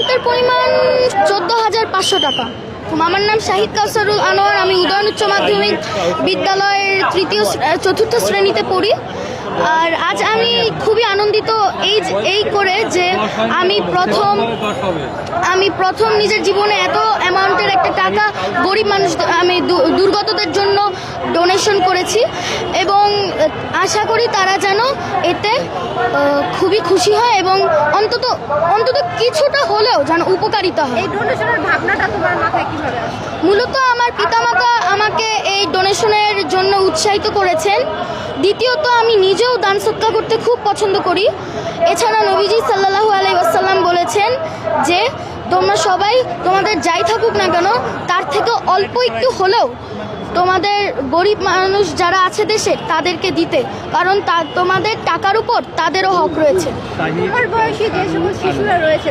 অ্যামাউন্টের পরিমাণ 14,500 টাকা। আমার নাম শাহিদ কাউসারুল আনোয়ার, আমি উদয়ন উচ্চ মাধ্যমিক বিদ্যালয়ের চতুর্থ শ্রেণীতে পড়ি। আর আজ আমি খুবই আনন্দিত এই করে যে আমি প্রথম নিজের জীবনে এত অ্যামাউন্টের একটা টাকা গরিব মানুষ, আমি দুর্গতদের জন্য ডোনেশন করেছি এবং আশা করি তারা যেন এতে খুবই খুশি হয় এবং অন্তত কিছুটা হলেও যেন উপকারিতা হয়। এই ডোনেশনের ভাবনাটা তোমার মাথায় কিভাবে আসে? মূলত আমার পিতামাতা আমাকে এই ডোনেশনের জন্য উৎসাহিত করেছেন। দ্বিতীয়ত আমি নিজেও দান সদকা করতে খুব পছন্দ করি। এছাড়া নবীজি সাল্লাল্লাহু আলাইহি ওয়াসাল্লাম বলেছেন যে তোমরা সবাই তোমাদের যাই থাকুক না কেন তার থেকে অল্প একটু হলেও তোমাদের গরিব মানুষ যারা আছে দেশে তাদেরকে দিতে, কারণ তোমাদের টাকার উপর তাদেরও হক রয়েছে। তোমার বয়সী যে সকল শিশুরা রয়েছে